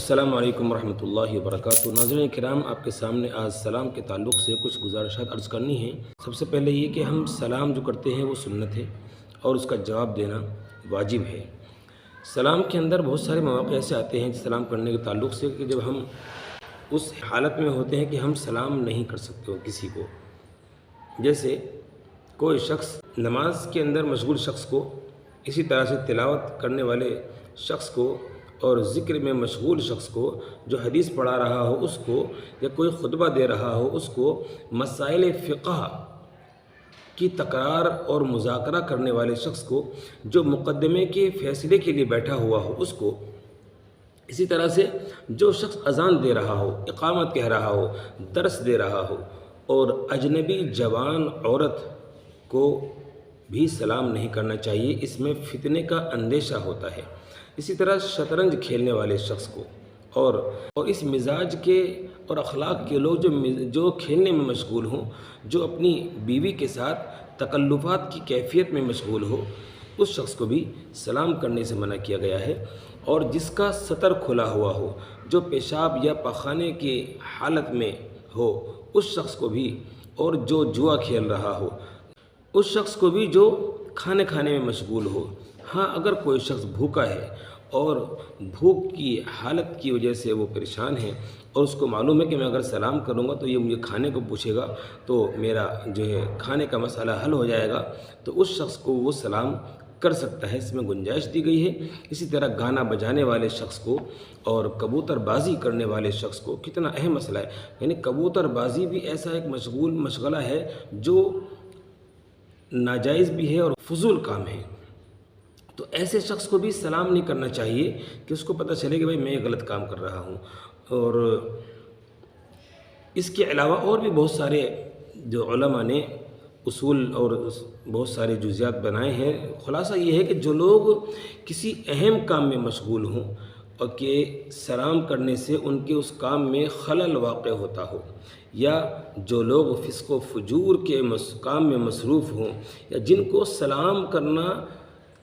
السلام علیکم ورحمۃ اللہ وبرکاتہ۔ ناظرین کرام، آپ کے سامنے آج سلام کے تعلق سے کچھ گزارشات عرض کرنی ہیں۔ سب سے پہلے یہ کہ ہم سلام جو کرتے ہیں وہ سنت ہے اور اس کا جواب دینا واجب ہے۔ سلام کے اندر بہت سارے مواقع ایسے آتے ہیں سلام کرنے کے تعلق سے کہ جب ہم اس حالت میں ہوتے ہیں کہ ہم سلام نہیں کر سکتے ہو کسی کو، جیسے کوئی شخص نماز کے اندر مشغول شخص کو، اسی طرح سے تلاوت کرنے والے شخص کو اور ذکر میں مشغول شخص کو، جو حدیث پڑھا رہا ہو اس کو، یا کوئی خطبہ دے رہا ہو اس کو، مسائل فقہ کی تکرار اور مذاکرہ کرنے والے شخص کو، جو مقدمے کے فیصلے کے لیے بیٹھا ہوا ہو اس کو، اسی طرح سے جو شخص اذان دے رہا ہو، اقامت کہہ رہا ہو، درس دے رہا ہو، اور اجنبی جوان عورت کو بھی سلام نہیں کرنا چاہیے، اس میں فتنے کا اندیشہ ہوتا ہے۔ اسی طرح شطرنج کھیلنے والے شخص کو اور اس مزاج کے اور اخلاق کے لوگ جو کھیلنے میں مشغول ہوں، جو اپنی بیوی کے ساتھ تکلفات کی کیفیت میں مشغول ہو، اس شخص کو بھی سلام کرنے سے منع کیا گیا ہے۔ اور جس کا سطر کھلا ہوا ہو، جو پیشاب یا پخانے کی حالت میں ہو، اس شخص کو بھی، اور جو جوا کھیل رہا ہو اس شخص کو بھی، جو کھانے میں مشغول ہو۔ ہاں، اگر کوئی شخص بھوکا ہے اور بھوک کی حالت کی وجہ سے وہ پریشان ہے اور اس کو معلوم ہے کہ میں اگر سلام کروں گا تو یہ مجھے کھانے کو پوچھے گا تو میرا جو ہے کھانے کا مسئلہ حل ہو جائے گا، تو اس شخص کو وہ سلام کر سکتا ہے، اس میں گنجائش دی گئی ہے۔ اسی طرح گانا بجانے والے شخص کو اور کبوتر بازی کرنے والے شخص کو، کتنا اہم مسئلہ ہے، یعنی کبوتر بازی بھی ایسا ایک مشغلہ ہے جو ناجائز بھی ہے اور فضول کام ہے، تو ایسے شخص کو بھی سلام نہیں کرنا چاہیے کہ اس کو پتہ چلے کہ بھائی میں غلط کام کر رہا ہوں۔ اور اس کے علاوہ اور بھی بہت سارے جو علماء نے اصول اور بہت سارے جزیات بنائے ہیں۔ خلاصہ یہ ہے کہ جو لوگ کسی اہم کام میں مشغول ہوں اور کہ سلام کرنے سے ان کے اس کام میں خلل واقع ہوتا ہو، یا جو لوگ فسق و فجور کے کام میں مصروف ہوں، یا جن کو سلام کرنا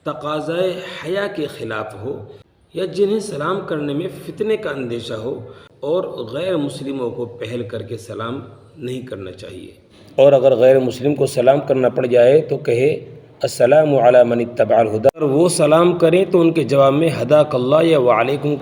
تقاضائے حیا کے خلاف ہو، یا جنہیں سلام کرنے میں فتنے کا اندیشہ ہو، اور غیر مسلموں کو پہل کر کے سلام نہیں کرنا چاہیے۔ اور اگر غیر مسلم کو سلام کرنا پڑ جائے تو کہے السلام علی من اتبع الہدی، اور وہ سلام کریں تو ان کے جواب میں حداک اللہ یا وعلیکم